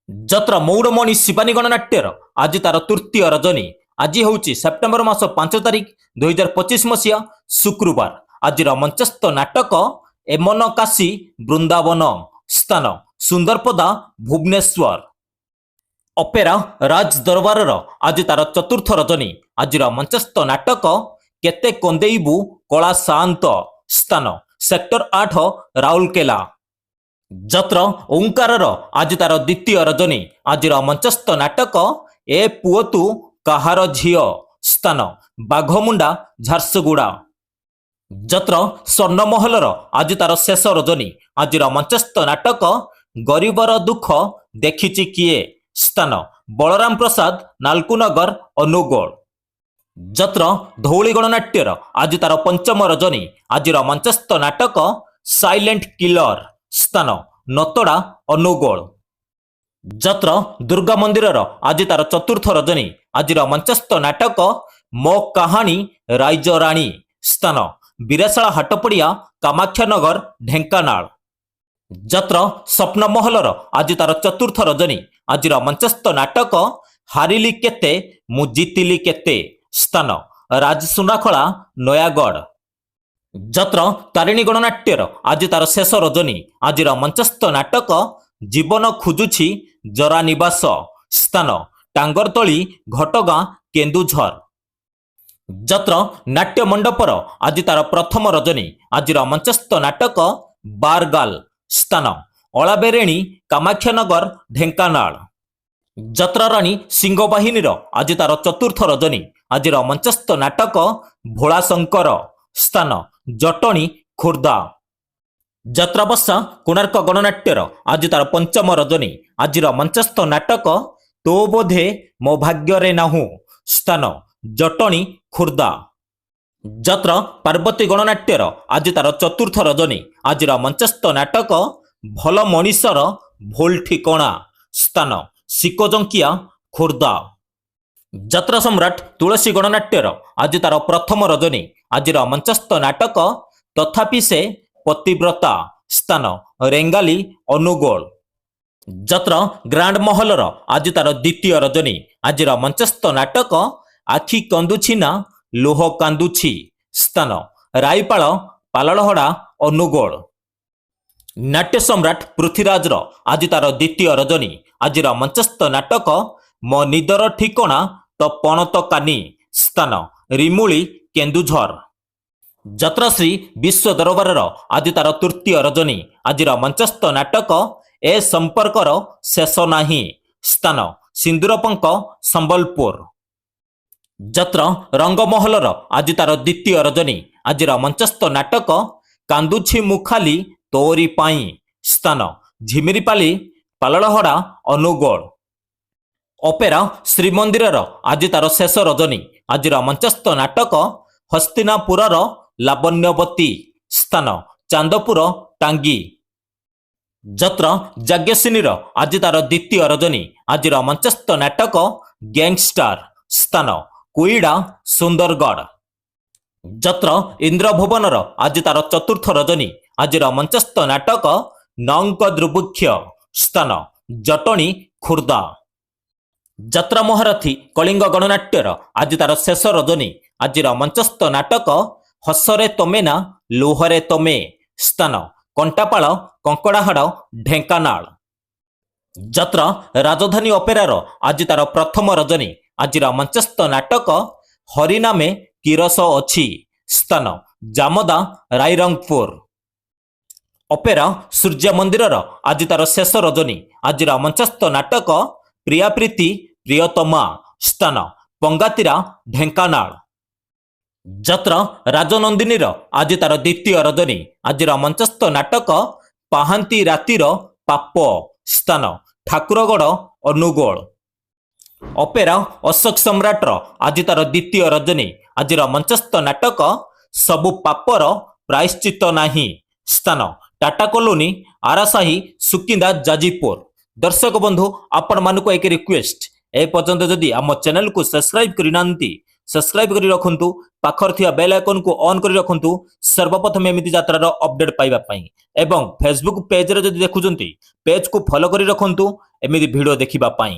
ଯତ୍ର ମୌଡ଼ମଣି ଶିବାନୀ ଗଣନାଟ୍ୟର ଆଜି ତାର ତୃତୀୟ ରଜନୀ। ଆଜି ହେଉଛି ସେପ୍ଟେମ୍ବର ମାସ 5 ତାରିଖ 2025 ମସିହା ଶୁକ୍ରବାର। ଆଜିର ମଞ୍ଚସ୍ଥ ନାଟକ ଏମନ କାଶୀ ବୃନ୍ଦାବନ, ସ୍ଥାନ ସୁନ୍ଦରପଦା, ଭୁବନେଶ୍ୱର। ଅପେରା ରାଜ ଦରବାରର ଆଜି ତାର ଚତୁର୍ଥ ରଜନୀ। ଆଜିର ମଞ୍ଚସ୍ଥ ନାଟକ କେତେ କନ୍ଦେଇବୁ କଳା ସାଆନ୍ତ, ସ୍ଥାନ ସେକ୍ଟର 8, ରାଉରକେଲା। ଯତ୍ର ଓଙ୍କାରର ଆଜି ତାର ଦ୍ୱିତୀୟ ରଜନୀ। ଆଜିର ମଞ୍ଚସ୍ଥ ନାଟକ ଏ ପୁଅ ତୁ କାହାର ଝିଅ, ସ୍ଥାନ ବାଘମୁଣ୍ଡା, ଝାରସୁଗୁଡ଼ା। ଯତ୍ର ସ୍ୱର୍ଣ୍ଣମହଲର ଆଜି ତାର ଶେଷ ରଜନୀ। ଆଜିର ମଞ୍ଚସ୍ଥ ନାଟକ ଗରିବର ଦୁଃଖ ଦେଖିଛି କିଏ, ସ୍ଥାନ ବଳରାମ ପ୍ରସାଦ, ନାଲକୁନଗର, ଅନୁଗୋଳ। ଯତ୍ର ଧଉଳି ଗଣନାଟ୍ୟର ଆଜି ତାର ପଞ୍ଚମ ରଜନୀ। ଆଜିର ମଞ୍ଚସ୍ଥ ନାଟକ ସାଇଲେଣ୍ଟ କିଲର, ସ୍ଥାନ ନତଡା, ଅନୁଗୋଳ। ଯତ୍ର ଦୁର୍ଗା ମନ୍ଦିରର ଆଜି ତାର ଚତୁର୍ଥ ରଜନୀ। ଆଜିର ମଞ୍ଚସ୍ଥ ନାଟକ ମୋ କାହାଣୀ ରାଇଜ ରାଣୀ, ସ୍ଥାନ ବିରେଶାଳା ହାଟପଡ଼ିଆ, କାମାକ୍ଷାନଗର, ଢେଙ୍କାନାଳ। ଯତ୍ର ସ୍ୱପ୍ନମହଲର ଆଜି ତାର ଚତୁର୍ଥ ରଜନୀ। ଆଜିର ମଞ୍ଚସ୍ଥ ନାଟକ ହାରିଲି କେତେ ମୁଁ ଜିତିଲି କେତେ, ସ୍ଥାନ ରାଜସୁନାଖଳା, ନୟାଗଡ଼। ଯତ୍ର ତାରିଣୀ ଗଣନାଟ୍ୟର ଆଜି ତାର ଶେଷ ରଜନୀ। ଆଜିର ମଞ୍ଚସ୍ଥ ନାଟକ ଜୀବନ ଖୋଜୁଛି ଜରା ନିବାସ, ସ୍ଥାନ ଟାଙ୍ଗରତଳି, ଘଟଗାଁ, କେନ୍ଦୁଝର। ଯତ୍ର ନାଟ୍ୟ ମଣ୍ଡପର ଆଜି ତାର ପ୍ରଥମ ରଜନୀ। ଆଜିର ମଞ୍ଚସ୍ଥ ନାଟକ ବାରଗାଲ, ସ୍ଥାନ ଅଳାବେରେଣୀ, କାମାକ୍ଷାନଗର, ଢେଙ୍କାନାଳ। ଯତ୍ରାରାଣୀ ସିଂହବାହିନୀର ଆଜି ତାର ଚତୁର୍ଥ ରଜନୀ। ଆଜିର ମଞ୍ଚସ୍ଥ ନାଟକ ଭୋଳାଶଙ୍କର, ସ୍ଥାନ ଜଟଣୀ, ଖୋର୍ଦ୍ଧା। ଯତ୍ରାବସ୍ଥା କୋଣାର୍କ ଗଣନାଟ୍ୟର ଆଜି ତାର ପଞ୍ଚମ ରଜନୀ। ଆଜିର ମଞ୍ଚସ୍ଥ ନାଟକ ତୋ ବୋଧେ ମୋ ଭାଗ୍ୟରେ ନାହୁଁ, ସ୍ଥାନ ଜଟଣୀ, ଖୋର୍ଦ୍ଧା। ଯତ୍ର ପାର୍ବତୀ ଗଣନାଟ୍ୟର ଆଜି ତାର ଚତୁର୍ଥ ରଜନୀ। ଆଜିର ମଞ୍ଚସ୍ଥ ନାଟକ ଭଲ ମଣିଷର ଭୁଲ ଠିକଣା, ସ୍ଥାନ ଶିକଜଙ୍କିଆ, ଖୋର୍ଦ୍ଧା। ଯାତ୍ରା ସମ୍ରାଟ ତୁଳସୀ ଗଣନାଟ୍ୟର ଆଜି ତାର ପ୍ରଥମ ରଜନୀ। ଆଜିର ମଞ୍ଚସ୍ଥ ନାଟକ ତଥାପି ସେ ପତିବ୍ରତା, ସ୍ଥାନ ରେଙ୍ଗାଲି, ଅନୁଗୋଳ। ଯତ୍ର ଗ୍ରାଣ୍ଡ ମହଲର ଆଜି ତାର ଦ୍ୱିତୀୟ ରଜନୀ। ଆଜିର ମଞ୍ଚସ୍ଥ ନାଟକ ଆଖି କନ୍ଦୁଛି ନା ଲୁହ କାନ୍ଦୁଛି, ସ୍ଥାନ ରାଇପାଳ, ପାଲଳହଡ଼ା, ଅନୁଗୋଳ। ନାଟ୍ୟ ସମ୍ରାଟ ପୃଥ୍ୱୀରାଜର ଆଜି ତାର ଦ୍ୱିତୀୟ ରଜନୀ। ଆଜିର ମଞ୍ଚସ୍ଥ ନାଟକ ମୋ ନିଦର ଠିକଣା ତ ପଣତ କାନି, ସ୍ଥାନ ରିମୁଳି, କେନ୍ଦୁଝର। ଯତ୍ରଶ୍ରୀ ବିଶ୍ୱ ଦରବାରର ଆଜି ତାର ତୃତୀୟ ରଜନୀ। ଆଜିର ମଞ୍ଚସ୍ଥ ନାଟକ ଏ ସମ୍ପର୍କର ଶେଷ ନାହିଁ, ସ୍ଥାନ ସିନ୍ଦୁରପଙ୍କ, ସମ୍ବଲପୁର। ଯତ୍ର ରଙ୍ଗମହଲର ଆଜି ତାର ଦ୍ୱିତୀୟ ରଜନୀ। ଆଜିର ମଞ୍ଚସ୍ଥ ନାଟକ କାନ୍ଦୁଛି ମୁଁ ଖାଲି ତୋରି ପାଇଁ, ସ୍ଥାନ ଝିମିରିପାଲି, ପାଲଳହଡ଼ା, ଅନୁଗୋଳ। ଅପେରା ଶ୍ରୀମନ୍ଦିରର ଆଜି ତାର ଶେଷ ରଜନୀ। ଆଜିର ମଞ୍ଚସ୍ଥ ନାଟକ ହସ୍ତିନାପୁରର ଲାବଣ୍ୟବତୀ, ସ୍ଥାନ ଚାନ୍ଦପୁର, ଟାଙ୍ଗୀ। ଯତ୍ର ଯାଜ୍ଞସିନୀର ଆଜି ତାର ଦ୍ୱିତୀୟ ରଜନୀ। ଆଜିର ମଞ୍ଚସ୍ଥ ନାଟକ ଗ୍ୟାଙ୍ଗଷ୍ଟାର, ସ୍ଥାନ କୋଇଡ଼ା, ସୁନ୍ଦରଗଡ଼। ଯତ୍ର ଇନ୍ଦ୍ରଭୁବନର ଆଜି ତାର ଚତୁର୍ଥ ରଜନୀ। ଆଜିର ମଞ୍ଚସ୍ଥ ନାଟକ ନଙ୍କ ଦୁର୍ଭିକ୍ଷ, ସ୍ଥାନ ଜଟଣୀ, ଖୋର୍ଦ୍ଧା। ଯାତ୍ରା ମହାରଥୀ କଳିଙ୍ଗ ଗଣନାଟ୍ୟର ଆଜି ତାର ଶେଷ ରଜନୀ। ଆଜିର ମଞ୍ଚସ୍ଥ ନାଟକ ହସରେ ତମେ ନା ଲୁହରେ ତମେ, ସ୍ଥାନ କଣ୍ଟାପାଳ, କଙ୍କଡ଼ାହାଡ଼, ଢେଙ୍କାନାଳ। ଯତ୍ର ରାଜଧାନୀ ଅପେରାର ଆଜି ତାର ପ୍ରଥମ ରଜନୀ। ଆଜିର ମଞ୍ଚସ୍ଥ ନାଟକ ହରିନାମେ କିରସ ଅଛି, ସ୍ଥାନ ଜାମଦା, ରାଇରଙ୍ଗପୁର। ଅପେରା ସୂର୍ଯ୍ୟ ମନ୍ଦିରର ଆଜି ତାର ଶେଷ ରଜନୀ। ଆଜିର ମଞ୍ଚସ୍ଥ ନାଟକ ପ୍ରିୟାପ୍ରୀତି ପ୍ରିୟତମା, ସ୍ଥାନ ପଙ୍ଗାତିରା, ଢେଙ୍କାନାଳ। ଯତ୍ର ରାଜନନ୍ଦିନୀର ଆଜି ତାର ଦ୍ୱିତୀୟ ରଜନୀ। ଆଜିର ମଞ୍ଚସ୍ଥ ନାଟକ ପାହାନ୍ତି ରାତିର ପାପ, ସ୍ଥାନ ଠାକୁରଗଡ଼, ଅନୁଗୋଳ। ଅପେରା ଅଶୋକ ସମ୍ରାଟର ଆଜି ତାର ଦ୍ୱିତୀୟ ରଜନୀ। ଆଜିର ମଞ୍ଚସ୍ଥ ନାଟକ ସବୁ ପାପର ପ୍ରାୟଶ୍ଚିତ ନାହିଁ, ସ୍ଥାନ ଟାଟା କଲୋନୀ, ଆରାସାହି, ସୁକିନ୍ଦା, ଯାଜପୁର। ଦର୍ଶକ ବନ୍ଧୁ ଆପଣମାନଙ୍କୁ ଏକ ରିକ୍ୱେଷ୍ଟ, ଏ ପର୍ଯ୍ୟନ୍ତ ଯଦି ଆମ ଚ୍ୟାନେଲକୁ ସବସ୍କ୍ରାଇବ କରିନାହାନ୍ତି ସବସ୍କ୍ରାଇବ କରି ରଖନ୍ତୁ, ପାଖରେ ଥିବା ବେଲ୍ ଆଇକନକୁ ଅନ୍ କରି ରଖନ୍ତୁ ସର୍ବପ୍ରଥମେ ଏମିତି ଯାତ୍ରାର ଅପଡେଟ୍ ପାଇବା ପାଇଁ। ଏବଂ ଫେସବୁକ୍ ପେଜରେ ଯଦି ଦେଖୁଛନ୍ତି ପେଜକୁ ଫଲୋ କରି ରଖନ୍ତୁ ଏମିତି ଭିଡ଼ିଓ ଦେଖିବା ପାଇଁ।